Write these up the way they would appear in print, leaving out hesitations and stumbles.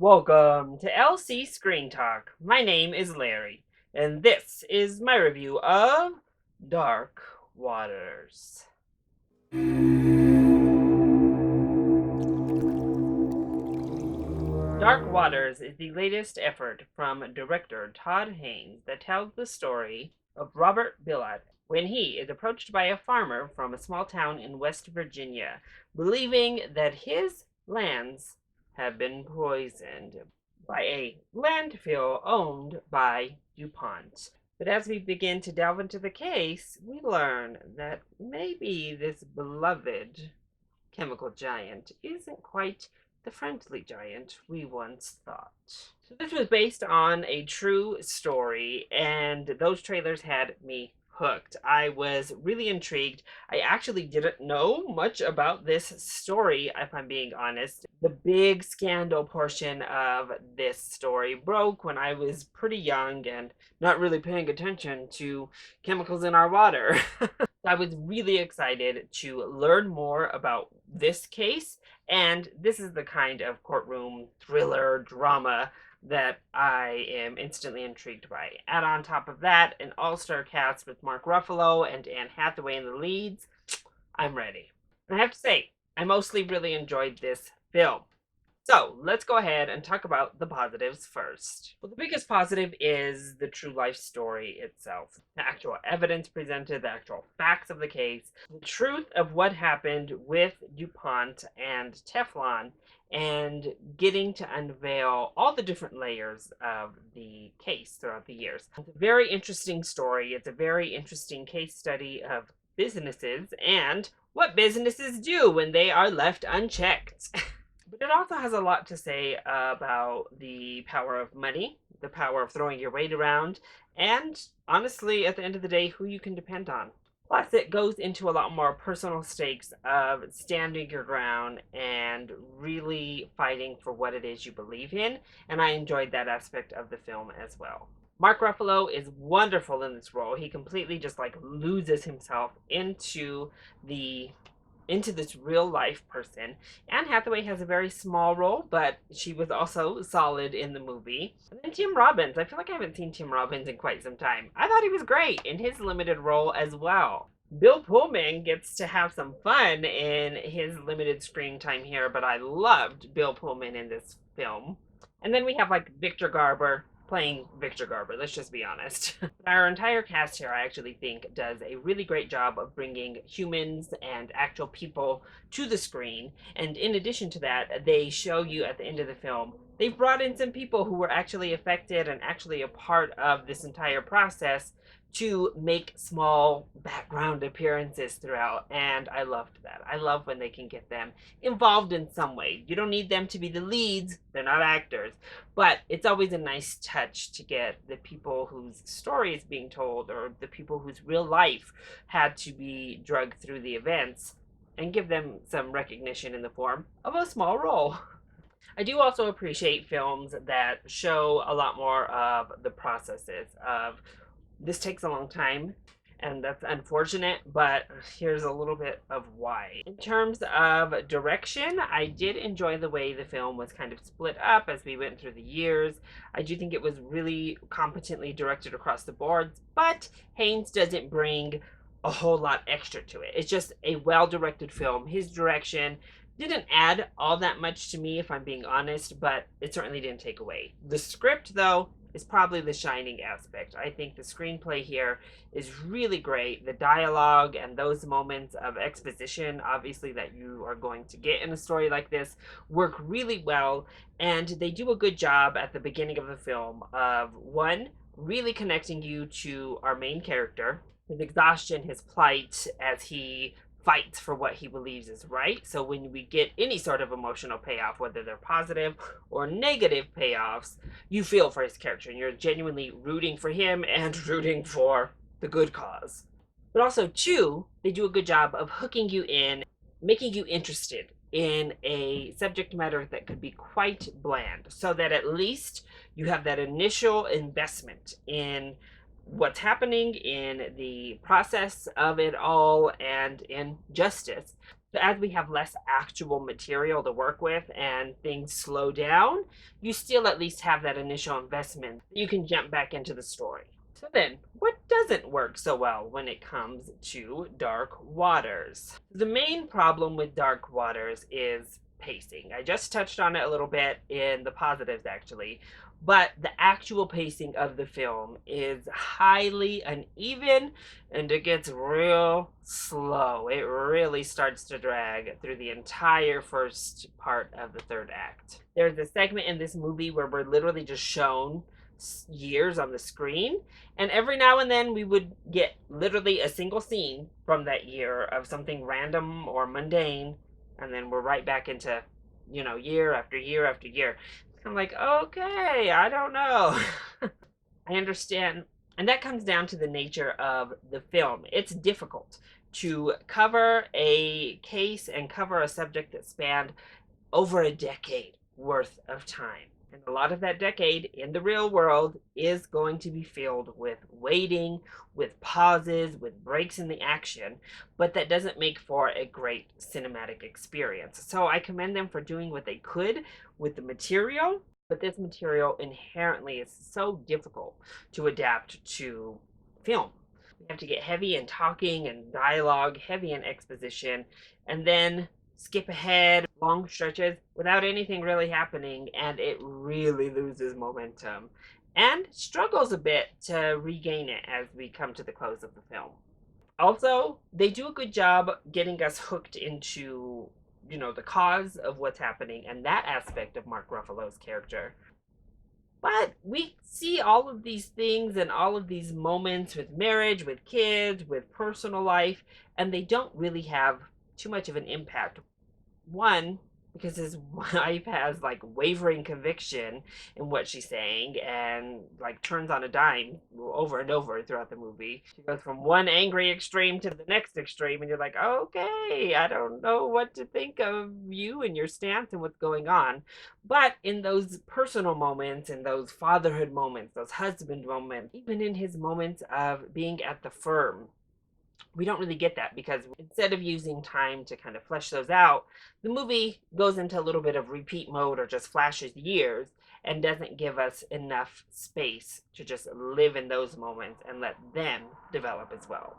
Welcome to LC Screen Talk. My name is Larry, and this is my review of Dark Waters. Dark Waters is the latest effort from director Todd Haynes that tells the story of Robert Billot when he is approached by a farmer from a small town in West Virginia, believing that his lands have been poisoned by a landfill owned by DuPont. But as we begin to delve into the case, we learn that maybe this beloved chemical giant isn't quite the friendly giant we once thought. So this was based on a true story, and those trailers had me hooked. I was really intrigued. I actually didn't know much about this story, if I'm being honest. The big scandal portion of this story broke when I was pretty young and not really paying attention to chemicals in our water. I was really excited to learn more about this case, and this is the kind of courtroom thriller drama that I am instantly intrigued by. Add on top of that an all-star cast with Mark Ruffalo and Anne Hathaway in the leads. I'm ready. And I have to say, I mostly really enjoyed this film. So let's go ahead and talk about the positives first. Well, the biggest positive is the true life story itself. The actual evidence presented, the actual facts of the case, the truth of what happened with DuPont and Teflon, and getting to unveil all the different layers of the case throughout the years. It's a very interesting story. It's a very interesting case study of businesses and what businesses do when they are left unchecked. But it also has a lot to say about the power of money, the power of throwing your weight around, and honestly, at the end of the day, who you can depend on. Plus, it goes into a lot more personal stakes of standing your ground and really fighting for what it is you believe in, and I enjoyed that aspect of the film as well. Mark Ruffalo is wonderful in this role. He completely just loses himself into this real life person. Anne Hathaway has a very small role, but she was also solid in the movie. And then Tim Robbins. I feel like I haven't seen Tim Robbins in quite some time. I thought he was great in his limited role as well. Bill Pullman gets to have some fun in his limited screen time here, but I loved Bill Pullman in this film. And then we have Victor Garber playing Victor Garber, let's just be honest. Our entire cast here, I actually think, does a really great job of bringing humans and actual people to the screen. And in addition to that, they show you at the end of the film, they've brought in some people who were actually affected and actually a part of this entire process to make small background appearances throughout, and I loved that. I love when they can get them involved in some way. You don't need them to be the leads, they're not actors, but it's always a nice touch to get the people whose story is being told or the people whose real life had to be drugged through the events and give them some recognition in the form of a small role. I do also appreciate films that show a lot more of the processes of this takes a long time, and that's unfortunate, but here's a little bit of why. In terms of direction, I did enjoy the way the film was kind of split up as we went through the years. I do think it was really competently directed across the board, but Haynes doesn't bring a whole lot extra to it. It's just a well-directed film. His direction didn't add all that much to me, if I'm being honest, but it certainly didn't take away. The script, though, is probably the shining aspect. I think the screenplay here is really great. The dialogue and those moments of exposition, obviously, that you are going to get in a story like this, work really well, and they do a good job at the beginning of the film of, one, really connecting you to our main character, his exhaustion, his plight, as he fights for what he believes is right. So when we get any sort of emotional payoff, whether they're positive or negative payoffs, you feel for his character and you're genuinely rooting for him and rooting for the good cause. But also, two, they do a good job of hooking you in, making you interested in a subject matter that could be quite bland, so that at least you have that initial investment in what's happening, in the process of it all, and in justice. So as we have less actual material to work with and things slow down, you still at least have that initial investment. You can jump back into the story. So then, what doesn't work so well when it comes to Dark Waters? The main problem with Dark Waters is pacing. I just touched on it a little bit in the positives, actually, but the actual pacing of the film is highly uneven and it gets real slow. It really starts to drag through the entire first part of the third act. There's a segment in this movie where we're literally just shown years on the screen, and every now and then we would get literally a single scene from that year of something random or mundane, and then we're right back into, year after year after year. I'm like, okay, I don't know. I understand. And that comes down to the nature of the film. It's difficult to cover a case and cover a subject that spanned over a decade worth of time. And a lot of that decade in the real world is going to be filled with waiting, with pauses, with breaks in the action, but that doesn't make for a great cinematic experience. So I commend them for doing what they could with the material, but this material inherently is so difficult to adapt to film. We have to get heavy in talking and dialogue, heavy in exposition, and then skip ahead long stretches without anything really happening, and it really loses momentum and struggles a bit to regain it as we come to the close of the film. Also, they do a good job getting us hooked into, the cause of what's happening and that aspect of Mark Ruffalo's character. But we see all of these things and all of these moments with marriage, with kids, with personal life, and they don't really have too much of an impact. One, because his wife has like wavering conviction in what she's saying and like turns on a dime over and over throughout the movie. She goes from one angry extreme to the next extreme, and you're like, okay, I don't know what to think of you and your stance and what's going on. But in those personal moments, in those fatherhood moments, those husband moments, even in his moments of being at the firm, we don't really get that, because instead of using time to kind of flesh those out, the movie goes into a little bit of repeat mode or just flashes years and doesn't give us enough space to just live in those moments and let them develop as well.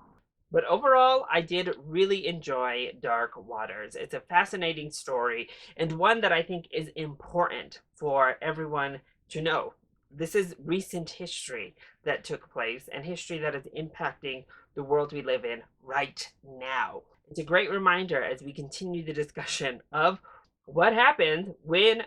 But overall, I did really enjoy Dark Waters. It's a fascinating story and one that I think is important for everyone to know. This is recent history that took place and history that is impacting the world we live in right now. It's a great reminder as we continue the discussion of what happens when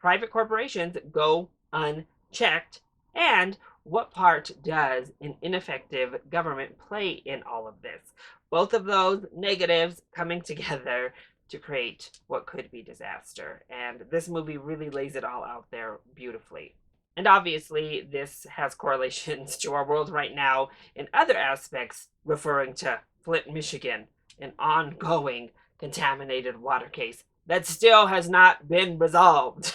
private corporations go unchecked, and what part does an ineffective government play in all of this. Both of those negatives coming together to create what could be disaster. And this movie really lays it all out there beautifully. And obviously, this has correlations to our world right now in other aspects, referring to Flint, Michigan, an ongoing contaminated water case that still has not been resolved.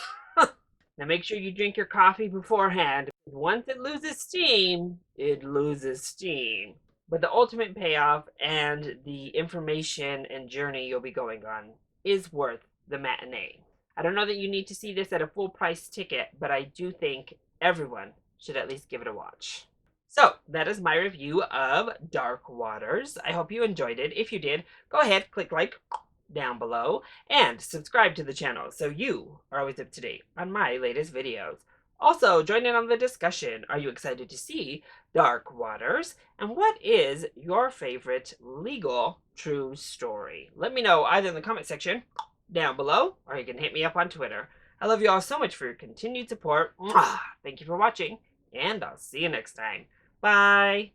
Now make sure you drink your coffee beforehand. Once it loses steam, it loses steam. But the ultimate payoff and the information and journey you'll be going on is worth the matinee. I don't know that you need to see this at a full price ticket, but I do think everyone should at least give it a watch. So that is my review of Dark Waters. I hope you enjoyed it. If you did, go ahead, click like down below and subscribe to the channel so you are always up to date on my latest videos. Also, join in on the discussion. Are you excited to see Dark Waters? And what is your favorite legal true story? Let me know either in the comment section down below, or you can hit me up on Twitter. I love you all so much for your continued support. Thank you for watching, and I'll see you next time. Bye!